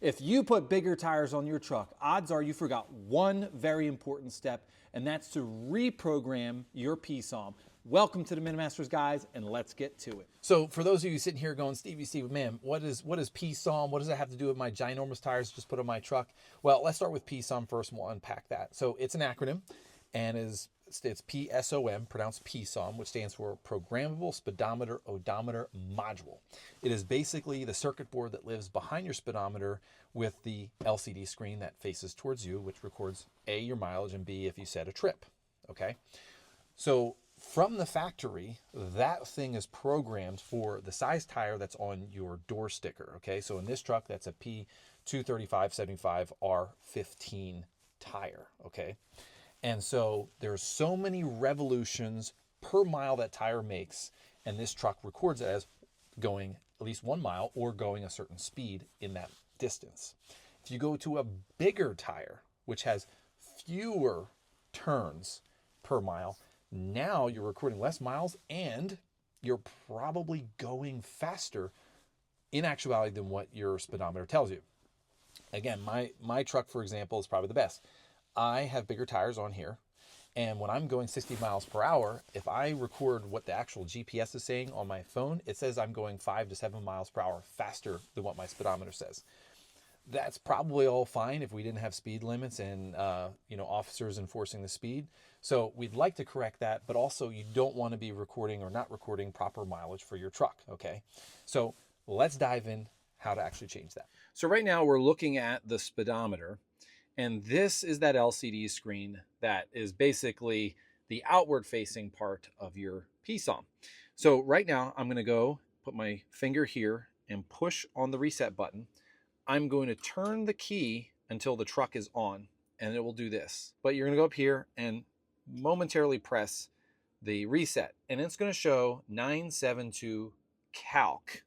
If you put bigger tires on your truck, odds are you forgot one very important step, and that's to reprogram your PSOM. Welcome to the Minimasters, guys, and let's get to it. So for those of you sitting here going, Steve, man, what is PSOM? What does that have to do with my ginormous tires just put on my truck? Well, let's start with PSOM first, and we'll unpack that. So it's an acronym, and it's PSOM, pronounced PSOM, which stands for Programmable Speedometer Odometer Module. It is basically the circuit board that lives behind your speedometer with the LCD screen that faces towards you, which records A, your mileage, and B, if you set a trip, okay? So from the factory, that thing is programmed for the size tire that's on your door sticker, okay? So in this truck, that's a P235/75 R15 tire, okay? And so there's so many revolutions per mile that tire makes, and this truck records it as going at least 1 mile or going a certain speed in that distance. If you go to a bigger tire, which has fewer turns per mile, now you're recording less miles and you're probably going faster in actuality than what your speedometer tells you. Again, my truck, for example, is probably the best. I have bigger tires on here, and when I'm going 60 miles per hour, if I record what the actual GPS is saying on my phone, it says I'm going 5 to 7 miles per hour faster than what my speedometer says. That's probably all fine if we didn't have speed limits and officers enforcing the speed. So we'd like to correct that, but also you don't want to be recording or not recording proper mileage for your truck, okay? So let's dive in how to actually change that. So right now we're looking at the speedometer, and this is that LCD screen that is basically the outward facing part of your PSOM. So right now I'm going to go put my finger here and push on the reset button. I'm going to turn the key until the truck is on, and it will do this. But you're going to go up here and momentarily press the reset, and it's going to show 972 calc.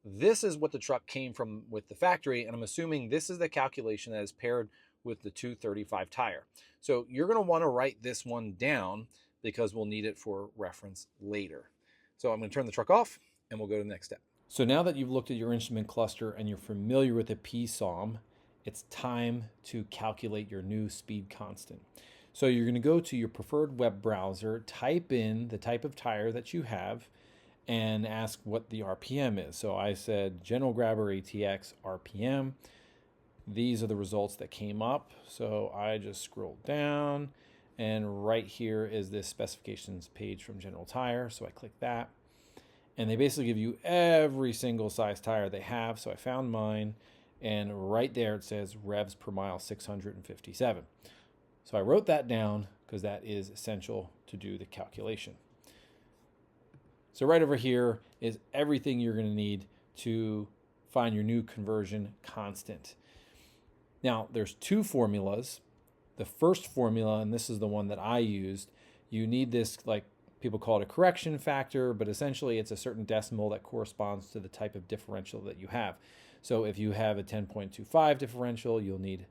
This is what the truck came from with the factory, and I'm assuming this is the calculation that is paired with the 235 tire. So you're going to want to write this one down because we'll need it for reference later. So I'm going to turn the truck off, and we'll go to the next step. So now that you've looked at your instrument cluster and you're familiar with the PSOM, it's time to calculate your new speed constant. So you're going to go to your preferred web browser, type in the type of tire that you have, and ask what the RPM is. So I said General Grabber ATX RPM. These are the results that came up. So I just scrolled down, and right here is this specifications page from General Tire. So I click that, and they basically give you every single size tire they have. So I found mine, and right there it says revs per mile 657. So I wrote that down because that is essential to do the calculation. So right over here is everything you're going to need to find your new conversion constant. Now, there's two formulas. The first formula, and this is the one that I used, you need this, like people call it a correction factor, but essentially it's a certain decimal that corresponds to the type of differential that you have. So if you have a 10.25 differential, you'll need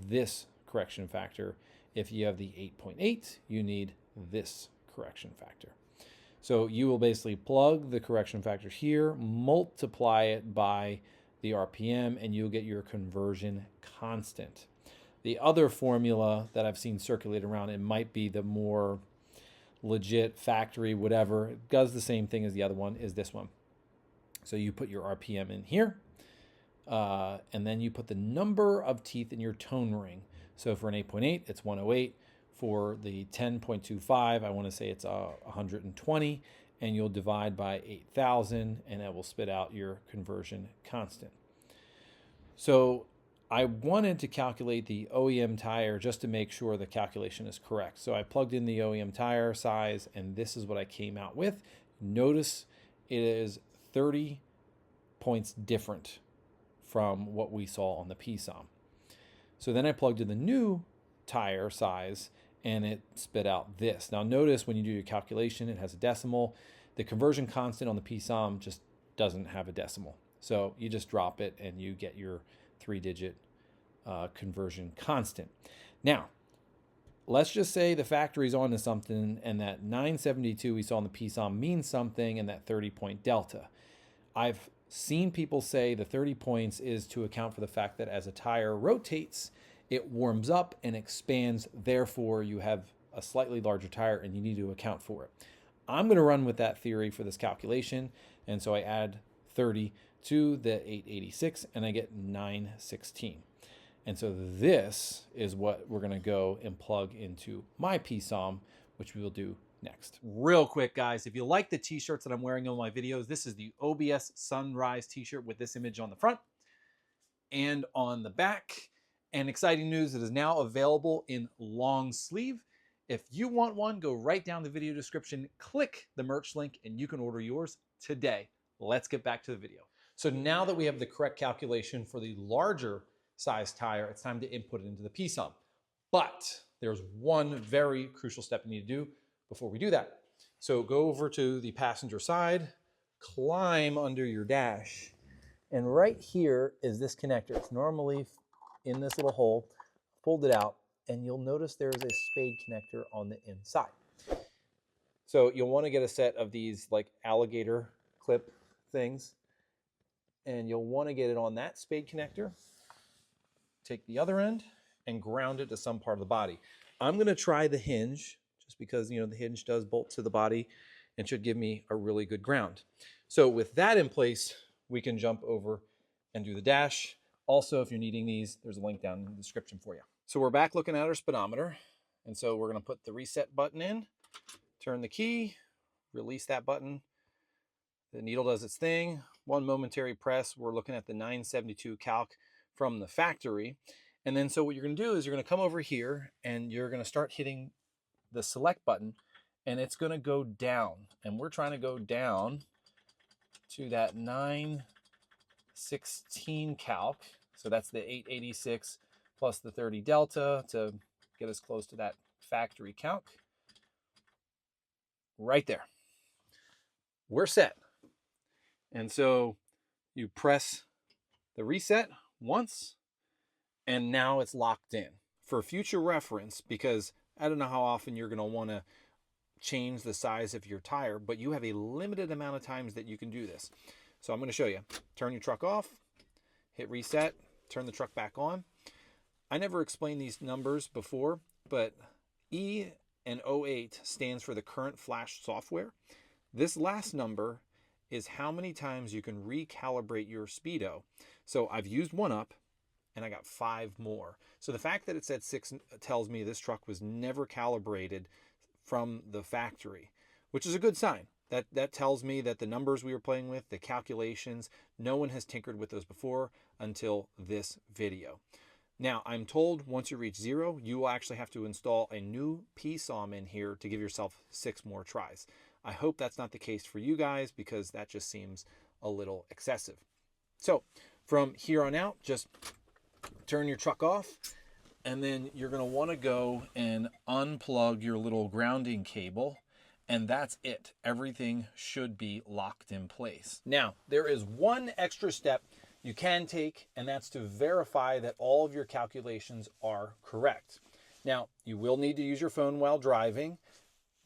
this correction factor. If you have the 8.8, you need this correction factor. So you will basically plug the correction factor here, multiply it by the RPM, and you'll get your conversion constant. The other formula that I've seen circulate around, it might be the more legit factory, whatever, it does the same thing as the other one, is this one. So you put your RPM in here, and then you put the number of teeth in your tone ring. So for an 8.8, it's 108. For the 10.25, I want to say it's 120, and you'll divide by 8,000, and it will spit out your conversion constant. So I wanted to calculate the OEM tire just to make sure the calculation is correct. So I plugged in the OEM tire size, and this is what I came out with. Notice it is 30 points different from what we saw on the PSOM. So then I plugged in the new tire size, and it spit out this. Now notice when you do your calculation, it has a decimal. The conversion constant on the PSOM just doesn't have a decimal. So you just drop it and you get your 3-digit conversion constant. Now, let's just say the factory's on to something, and that 972 we saw on the PSOM means something, and that 30-point delta. I've seen people say the 30 points is to account for the fact that as a tire rotates, it warms up and expands. Therefore, you have a slightly larger tire and you need to account for it. I'm going to run with that theory for this calculation. And so I add 30 to the 886 and I get 916. And so this is what we're going to go and plug into my PSOM, which we will do next. Real quick, guys, if you like the t-shirts that I'm wearing on my videos, this is the OBS Sunrise t-shirt with this image on the front and on the back. And exciting news, it is now available in long sleeve. If you want one, go right down the video description, click the merch link, and you can order yours today. Let's get back to the video. So now that we have the correct calculation for the larger size tire, it's time to input it into the PSOM. But there's one very crucial step you need to do before we do that. So go over to the passenger side, climb under your dash, and right here is this connector. It's normally in this little hole. Fold it out, and you'll notice there's a spade connector on the inside. So you'll want to get a set of these like alligator clip things, and you'll want to get it on that spade connector. Take the other end and ground it to some part of the body. I'm going to try the hinge just because, you know, the hinge does bolt to the body and should give me a really good ground. So with that in place, we can jump over and do the dash. Also, if you're needing these, there's a link down in the description for you. So we're back looking at our speedometer. And so we're going to put the reset button in, turn the key, release that button. The needle does its thing. One momentary press. We're looking at the 972 calc from the factory. And then so what you're going to do is you're going to come over here and you're going to start hitting the select button, and it's going to go down. And we're trying to go down to that 916 calc. So that's the 886 plus the 30 delta to get us close to that factory calc. Right there. We're set. And so you press the reset once, and now it's locked in. For future reference, because I don't know how often you're going to want to change the size of your tire, but you have a limited amount of times that you can do this. So I'm going to show you. Turn your truck off, hit reset, turn the truck back on. I never explained these numbers before, but E and 08 stands for the current flash software. This last number is how many times you can recalibrate your speedo. So I've used one up and I got 5 more. So the fact that it said 6 tells me this truck was never calibrated from the factory, which is a good sign. That tells me that the numbers we were playing with, the calculations, no one has tinkered with those before until this video. Now, I'm told once you reach 0, you will actually have to install a new PSOM in here to give yourself 6 more tries. I hope that's not the case for you guys, because that just seems a little excessive. So from here on out, just turn your truck off, and then you're going to want to go and unplug your little grounding cable, and that's it. Everything should be locked in place. Now, there is one extra step you can take, and that's to verify that all of your calculations are correct. Now, you will need to use your phone while driving.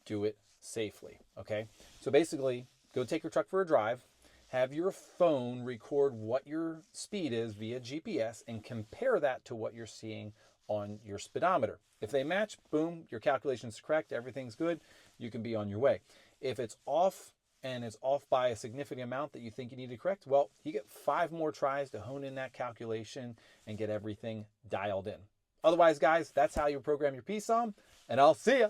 Do it safely, okay? So basically, go take your truck for a drive, have your phone record what your speed is via GPS, and compare that to what you're seeing on your speedometer. If they match, boom, your calculation's correct, everything's good, you can be on your way. If it's off, and it's off by a significant amount that you think you need to correct, well, you get 5 more tries to hone in that calculation and get everything dialed in. Otherwise, guys, that's how you program your PSOM, and I'll see ya.